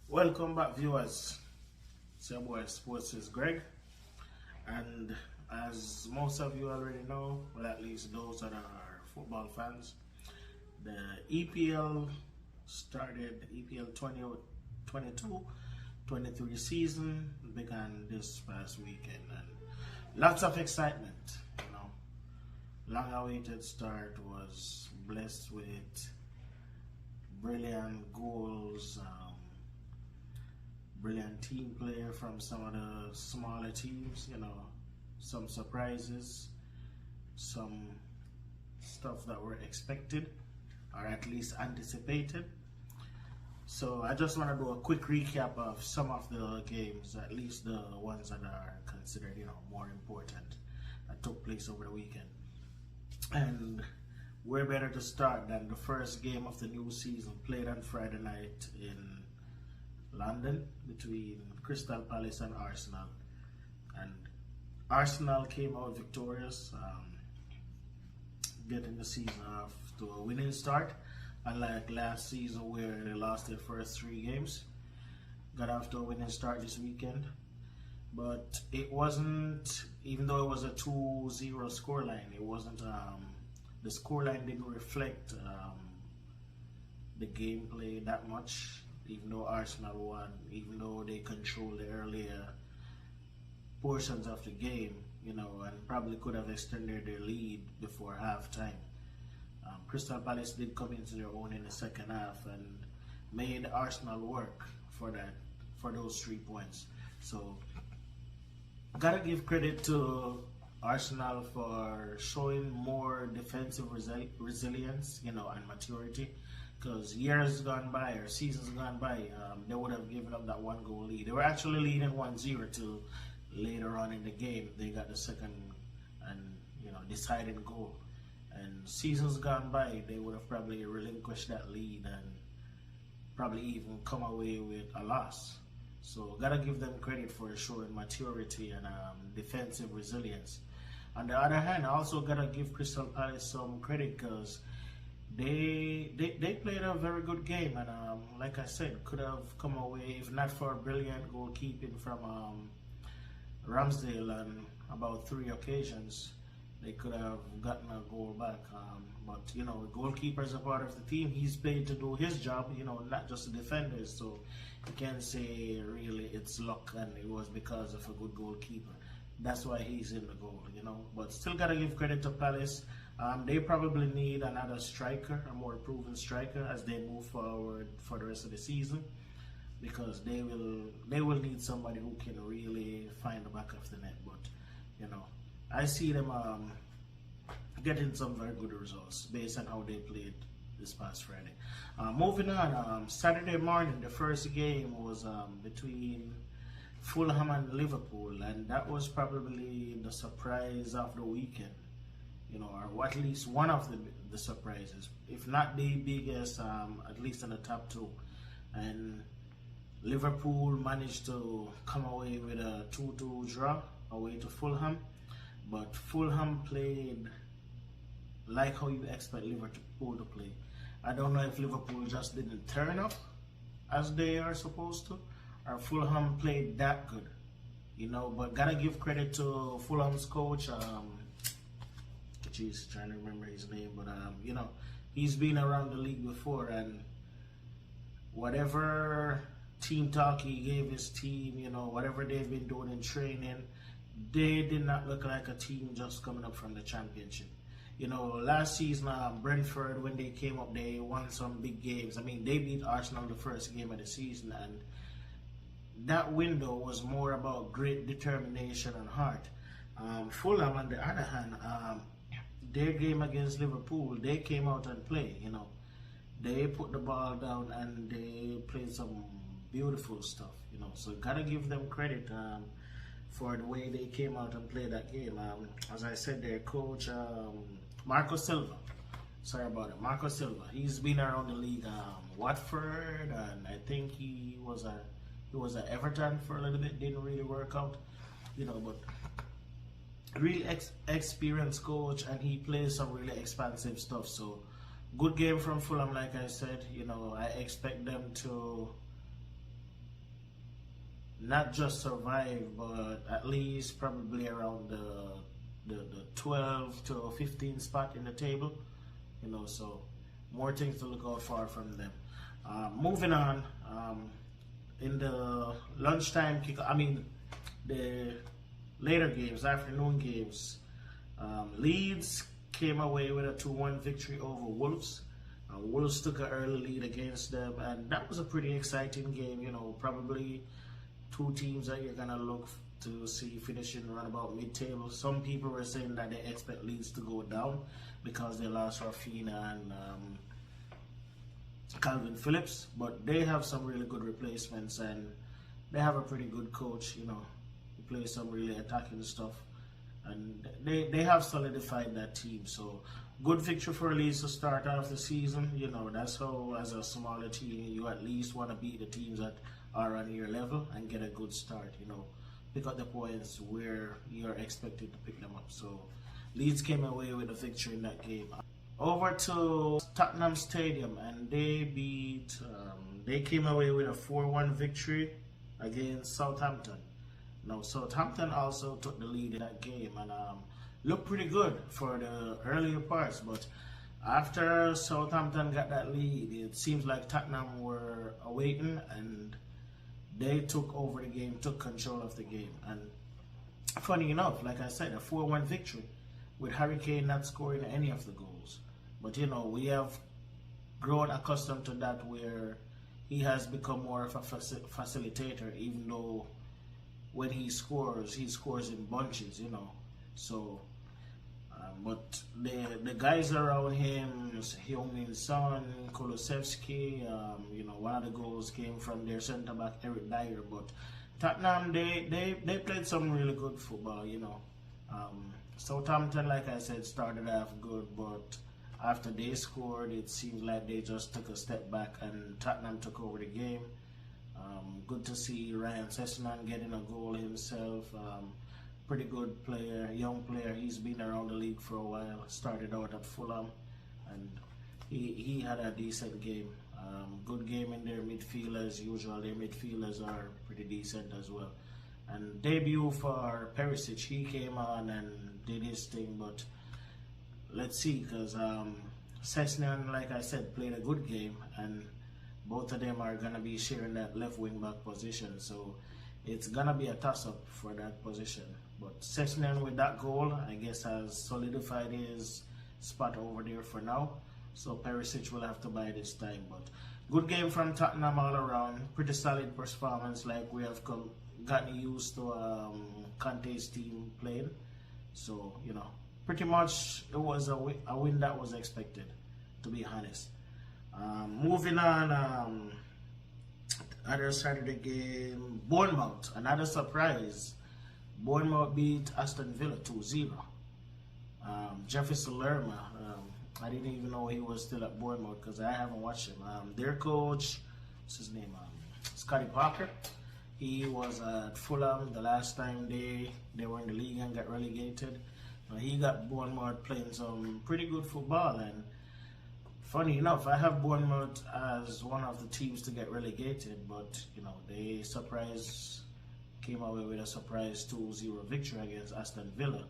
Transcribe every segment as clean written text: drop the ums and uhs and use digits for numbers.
Welcome back, viewers. It's your boy Sports is Greg, and as most of you already know, well, at least those that are football fans, the EPL started. EPL 2022-23 season began this past weekend, and lots of excitement. Long-awaited start was blessed with brilliant goals. Brilliant team player from some of the smaller teams, some surprises, some stuff that were expected or at least anticipated. So I just want to do a quick recap of some of the games, at least the ones that are considered, more important that took place over the weekend. And where better to start than the first game of the new season played on Friday night in London between Crystal Palace and Arsenal, and Arsenal came out victorious, getting the season off to a winning start, unlike last season where they lost their first 3 games. Got off to a winning start this weekend, but it wasn't, even though it was a 2-0 scoreline, it wasn't, the scoreline didn't reflect the gameplay that much. Even though Arsenal won, even though they controlled the earlier portions of the game, and probably could have extended their lead before halftime. Crystal Palace did come into their own in the second half and made Arsenal work for those 3 points. So, gotta give credit to Arsenal for showing more defensive resilience, and maturity. Because years gone by or seasons gone by, they would have given up that 1-goal lead. They were actually leading 1-0 till later on in the game they got the second and deciding goal. And seasons gone by, they would have probably relinquished that lead and probably even come away with a loss. So gotta give them credit for showing maturity and defensive resilience. On the other hand, I also gotta give Crystal Palace some credit because they played a very good game, and like I said, could have come away if not for brilliant goalkeeping from Ramsdale on about 3 occasions. They could have gotten a goal back, but the goalkeeper is a part of the team. He's paid to do his job, not just the defenders. So you can't say really it's luck and it was because of a good goalkeeper. That's why he's in the goal, But still gotta give credit to Palace. They probably need another striker, a more proven striker, as they move forward for the rest of the season, because they will need somebody who can really find the back of the net. But I see them getting some very good results based on how they played this past Friday. Moving on, Saturday morning, the first game was between Fulham and Liverpool, and that was probably the surprise of the weekend. Or at least one of the surprises, if not the biggest, at least in the top 2. And Liverpool managed to come away with a 2-2 draw away to Fulham, but Fulham played like how you expect Liverpool to play. I don't know if Liverpool just didn't turn up as they are supposed to, or Fulham played that good, but gotta give credit to Fulham's coach. Trying to remember his name, but he's been around the league before, and whatever team talk he gave his team, whatever they've been doing in training, they did not look like a team just coming up from the championship. Last season, Brentford, when they came up, they won some big games. I mean, they beat Arsenal the first game of the season, and that window was more about great determination and heart. Fulham, on the other hand, their game against Liverpool, they came out and played, They put the ball down and they played some beautiful stuff, So gotta give them credit for the way they came out and played that game. As I said, their coach, Marco Silva, he's been around the league, Watford, and I think he was at Everton for a little bit, didn't really work out, but really experienced coach, and he plays some really expansive stuff. So good game from Fulham, like I said. I expect them to not just survive, but at least probably around the 12 to 15 spot in the table. So more things to look out for from them. Moving on, in the lunchtime kick, the later games, afternoon games, Leeds came away with a 2-1 victory over Wolves. Wolves took an early lead against them, and that was a pretty exciting game. Probably two teams that you're going to look to see finishing around about mid-table. Some people were saying that they expect Leeds to go down because they lost Rafinha and Calvin Phillips, but they have some really good replacements, and they have a pretty good coach. He plays some really attacking stuff, and they have solidified that team. So good victory for Leeds to start off the season. That's how, as a smaller team, you at least want to beat the teams that are on your level and get a good start. Pick up the points where you're expected to pick them up. So Leeds came away with a victory in that game. Over to Tottenham Stadium, and they came away with a 4-1 victory against Southampton. Now, Southampton also took the lead in that game and looked pretty good for the earlier parts, but after Southampton got that lead, it seems like Tottenham were awaiting, and they took over the game, took control of the game. And funny enough, like I said, a 4-1 victory with Harry Kane not scoring any of the goals. But we have grown accustomed to that, where he has become more of a facilitator, even though when he scores in bunches, So, but the guys around him, Heung-min Son, Kulusevski, one of the goals came from their centre back Eric Dyer. But Tottenham, they played some really good football. Southampton, like I said, started off good, but after they scored, it seems like they just took a step back, and Tottenham took over the game. Good to see Ryan Sessegnon getting a goal himself. Pretty good player, young player. He's been around the league for a while. Started out at Fulham, and he had a decent game. Good game in their midfield as usual. Their midfielders are pretty decent as well. And debut for Perisic, he came on and did his thing, but let's see, because Sessegnon, like I said, played a good game, and both of them are going to be sharing that left wing back position, so it's going to be a toss-up for that position. But Sessegnon, with that goal, I guess has solidified his spot over there for now, so Perisic will have to buy this time. But good game from Tottenham all around, pretty solid performance, like we have gotten used to Conte's team playing. So, pretty much it was a win that was expected, to be honest. Moving on, other Saturday game, Bournemouth, another surprise. Bournemouth beat Aston Villa 2-0. Jefferson Lerma, I didn't even know he was still at Bournemouth because I haven't watched him. Their coach, what's his name? Scotty Parker. He was at Fulham the last time they were in the league and got relegated. He got Bournemouth playing some pretty good football, and funny enough, I have Bournemouth as one of the teams to get relegated, but they came away with a surprise 2-0 victory against Aston Villa.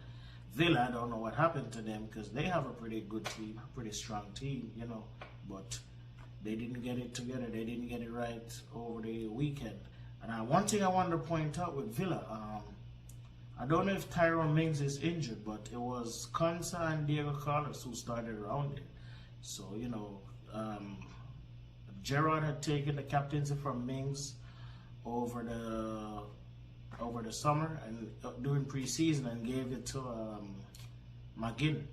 Villa, I don't know what happened to them because they have a pretty good team, a pretty strong team, but they didn't get it together. They didn't get it right over the weekend. And one thing I wanted to point out with Villa, I don't know if Tyrone Mings is injured, but it was Konsa and Diego Carlos who started around it. So, Gerrard had taken the captaincy from Mings over the summer and during preseason, and gave it to McGinn,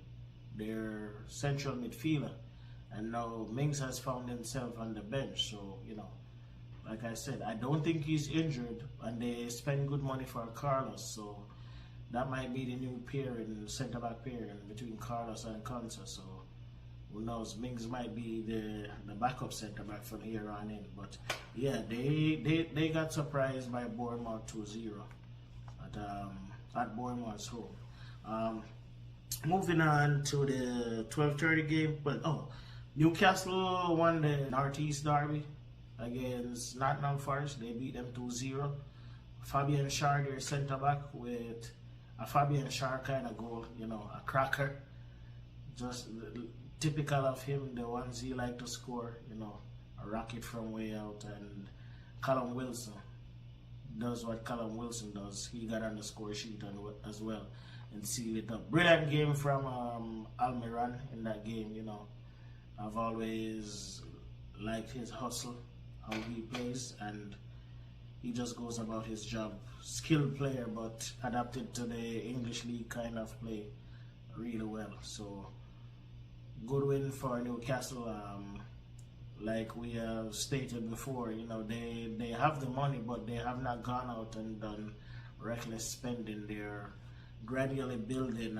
their central midfielder. And now Mings has found himself on the bench. So, like I said, I don't think he's injured, and they spend good money for Carlos. So that might be the new centre-back pairing between Carlos and Konsa. So who knows? Mings might be the backup centre-back from here on in. But yeah, they got surprised by Bournemouth 2-0 at Bournemouth's home. Moving on to the 12:30 game. Newcastle won the Northeast Derby against Nottingham Forest. They beat them 2-0. Fabian Schär, their centre back, with a Fabian Schär kind of goal, a cracker. Just typical of him, the ones he like to score, a rocket from way out. And Callum Wilson does what Callum Wilson does. He got on the score sheet as well and sealed it up. Brilliant game from Almiron in that game. I've always liked his hustle, how he plays, and he just goes about his job. Skilled player, but adapted to the English league kind of play really well. So good win for Newcastle. Like we have stated before, they have the money, but they have not gone out and done reckless spending. They're gradually building.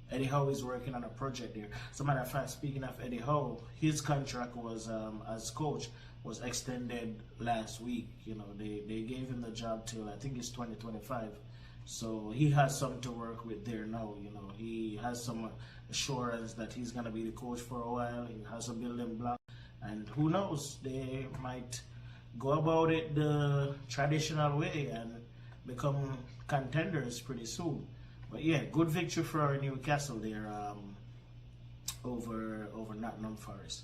Eddie Howe is working on a project there. As a matter of fact, speaking of Eddie Howe, his contract was as coach was extended last week. They gave him the job till I think it's 2025. So he has something to work with there now. He has some assurance that he's going to be the coach for a while. He has a building block. And who knows, they might go about it the traditional way and become contenders pretty soon. But yeah, good victory for Newcastle there over Nottingham Forest.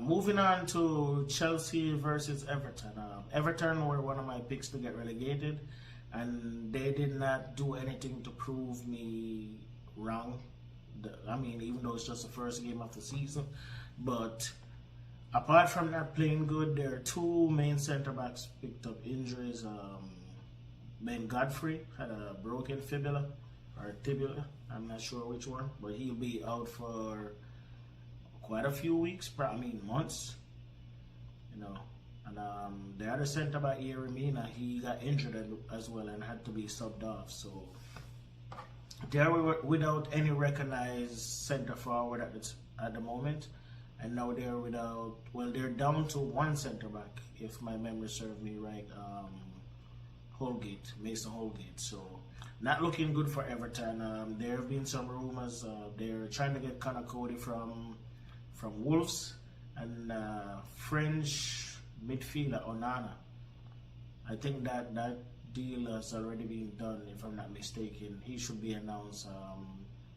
Moving on to Chelsea versus Everton. Everton were one of my picks to get relegated, and they did not do anything to prove me wrong. Even though it's just the first game of the season, but apart from not playing good, their two main centre backs picked up injuries. Ben Godfrey had a broken fibula or tibia, I'm not sure which one, but he'll be out for quite a few weeks, months. And the other centre back, Yeremina, he got injured as well and had to be subbed off. So they were without any recognized centre forward at the moment, and now they're without. Well, they're down to one centre back, if my memory serves me right. Mason Holgate. So not looking good for Everton. There have been some rumors they're trying to get Connor Cody from Wolves, and French midfielder Onana. I think that deal has already been done, if I'm not mistaken. He should be announced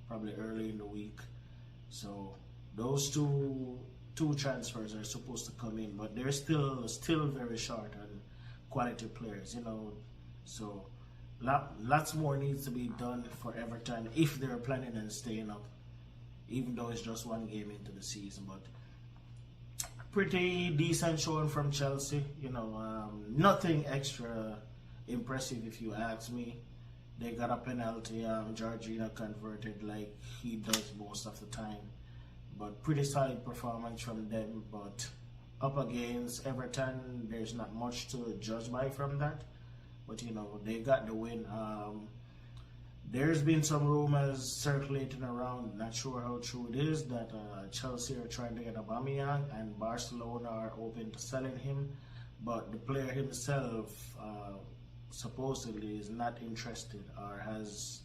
probably early in the week. So those two transfers are supposed to come in, but they're still very short on quality players, So lots more needs to be done for Everton if they're planning on staying up, even though it's just one game into the season. But pretty decent showing from Chelsea. Nothing extra impressive if you ask me. They got a penalty. Georgina converted like he does most of the time. But pretty solid performance from them. But up against Everton, there's not much to judge by from that. But they got the win. There's been some rumors circulating around, not sure how true it is, that Chelsea are trying to get Aubameyang and Barcelona are open to selling him. But the player himself supposedly is not interested or has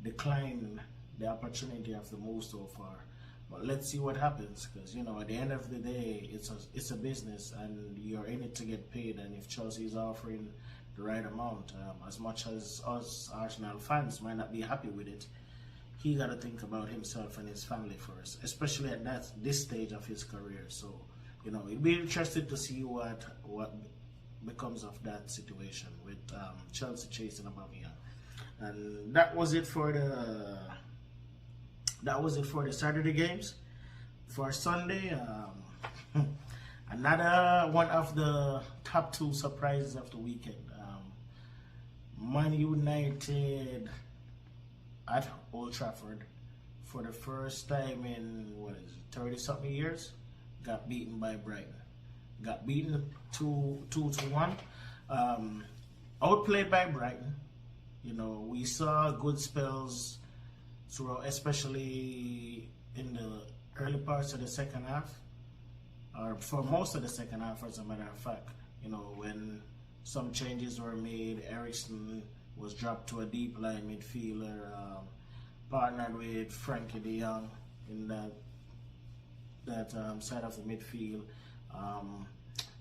declined the opportunity of the move so far. But let's see what happens, because at the end of the day, it's a business and you're in it to get paid. And if Chelsea is offering the right amount, as much as us Arsenal fans might not be happy with it, he got to think about himself and his family first, especially at this stage of his career. So it'll be interesting to see what becomes of that situation with Chelsea chasing Aubameyang. And that was it for the Saturday games. For Sunday, another one of the top two surprises of the weekend. Man United at Old Trafford for the first time in 30-something years got beaten by Brighton. Got beaten 2-1. Outplayed by Brighton. We saw good spells throughout, especially in the early parts of the second half, or for most of the second half, as a matter of fact. When some changes were made, Ericsson was dropped to a deep line midfielder, partnered with Frankie de Jong in that side of the midfield.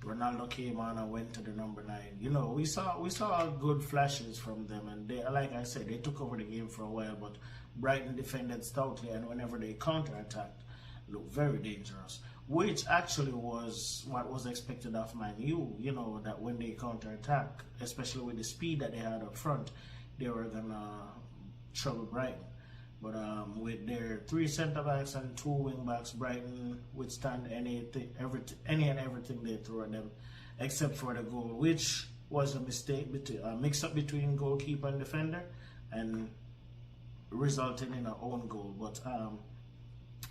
Ronaldo came on and went to the number 9. We saw good flashes from them, and they, like I said, they took over the game for a while. But Brighton defended stoutly, and whenever they counter-attacked, looked very dangerous. Which actually was what was expected of Man U. That when they counter-attack, especially with the speed that they had up front, they were gonna trouble Brighton. But with their 3 centre-backs and 2 wing-backs, Brighton withstand any and everything they throw at them, except for the goal, which was a mistake, a mix-up between goalkeeper and defender, and resulted in an own goal. But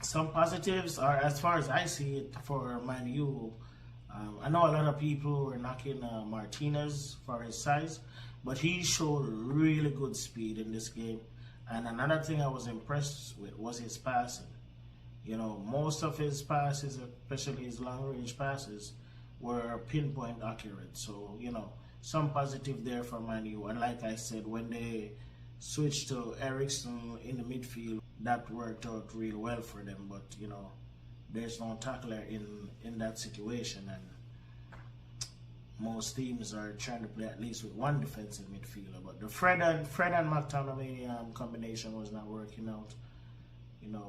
some positives are, as far as I see it, for Man U. I know a lot of people were knocking Martinez for his size, but he showed really good speed in this game. And another thing I was impressed with was his passing. Most of his passes, especially his long-range passes, were pinpoint accurate. So, some positive there for Man U. And like I said, when they switched to Eriksen in the midfield, that worked out real well for them. But, there's no tackler in that situation. And most teams are trying to play at least with one defensive midfielder, but the Fred and McTominay combination was not working out.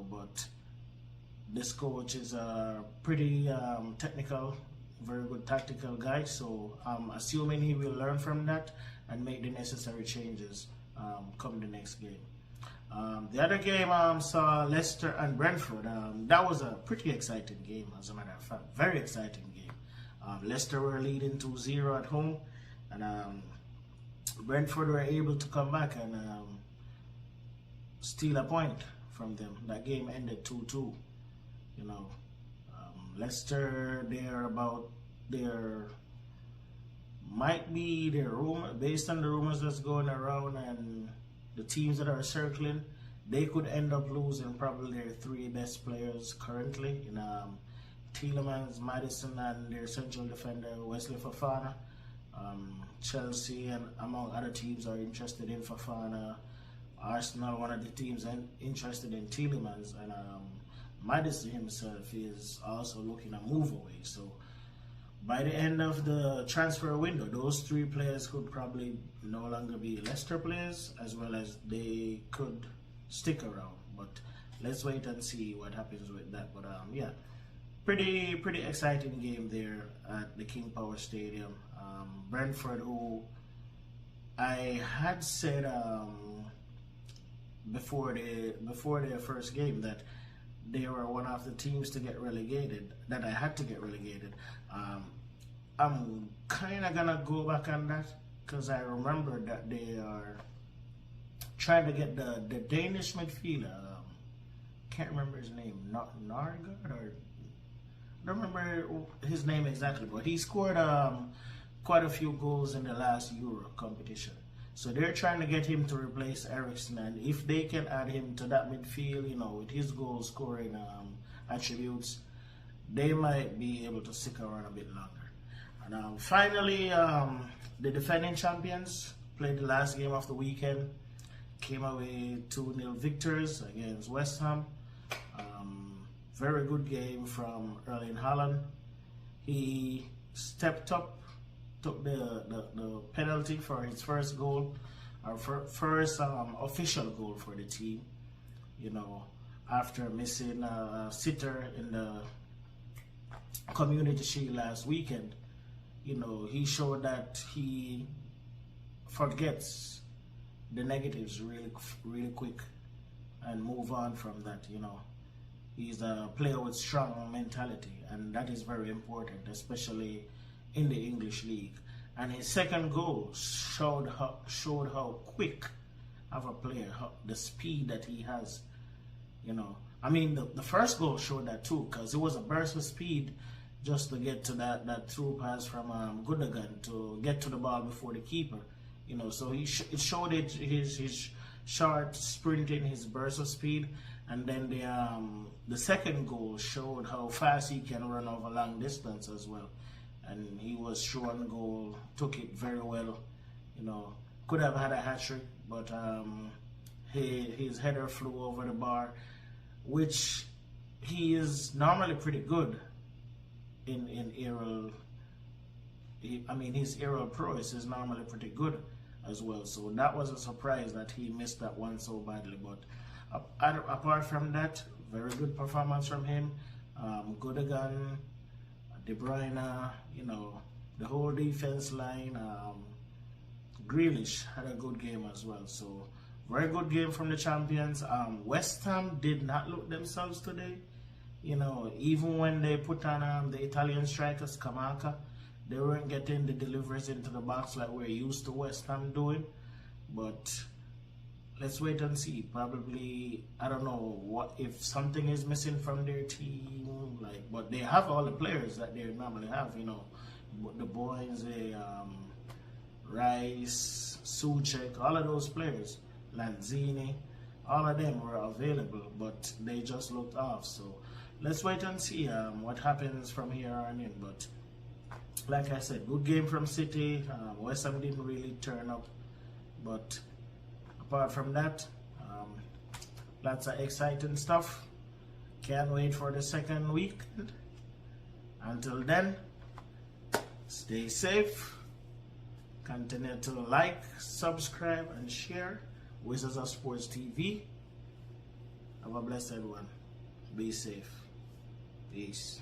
But this coach is a pretty technical, very good tactical guy, so I'm assuming he will learn from that and make the necessary changes come the next game. The other game saw Leicester and Brentford. That was a pretty exciting game, as a matter of fact, very exciting game. Leicester were leading 2-0 at home, and Brentford were able to come back and steal a point from them. That game ended 2-2. Leicester, might be their rumor, based on the rumors that's going around and the teams that are circling, they could end up losing probably their 3 best players currently in Tielemans, Maddison, and their central defender Wesley Fofana. Chelsea and among other teams are interested in Fofana. Arsenal, one of the teams, interested in Tielemans, and Maddison himself is also looking to move away. So by the end of the transfer window, those 3 players could probably no longer be Leicester players, as well as they could stick around. But let's wait and see what happens with that. But yeah. Pretty exciting game there at the King Power Stadium. Brentford, who I had said before their first game that they were one of the teams to get relegated, that I had to get relegated. I'm kind of gonna go back on that because I remember that they are trying to get the Danish midfielder. Can't remember his name, Nargard, or I don't remember his name exactly, but he scored quite a few goals in the last Euro competition. So they're trying to get him to replace Eriksen, and if they can add him to that midfield, with his goal scoring attributes, they might be able to stick around a bit longer. And finally, the defending champions played the last game of the weekend, came away 2-0 victors against West Ham. Very good game from Erling Haaland. He stepped up, took the penalty for his first goal, our first official goal for the team. After missing a sitter in the Community Shield last weekend, he showed that he forgets the negatives really quick and move on from that. He's a player with strong mentality, and that is very important, especially in the English league. And his second goal showed how quick of a player, the speed that he has. I mean, the first goal showed that too, because it was a burst of speed just to get to that through pass from Gundogan to get to the ball before the keeper. So it showed his short sprinting, his burst of speed. And then the second goal showed how fast he can run over long distance as well. And he was shown goal, took it very well. Could have had a hat-trick, but his header flew over the bar, which he is normally pretty good in aerial his aerial prowess is normally pretty good as well. So that was a surprise that he missed that one so badly. But apart from that, very good performance from him. Goodeghan, De Bruyne, the whole defense line. Grealish had a good game as well. So very good game from the champions. West Ham did not look themselves today. Even when they put on the Italian strikers, Kamaka, they weren't getting the deliveries into the box like we're used to West Ham doing. But let's wait and see. Probably, I don't know what if something is missing from their team. But they have all the players that they normally have. The boys, Rice, Suchek, all of those players, Lanzini, all of them were available, but they just looked off. So let's wait and see what happens from here on in. But like I said, good game from City. West Ham didn't really turn up, but apart from that, lots of exciting stuff. Can't wait for the second weekend. Until then, stay safe. Continue to like, subscribe, and share Wizards of Sports TV. Have a blessed one. Be safe. Peace.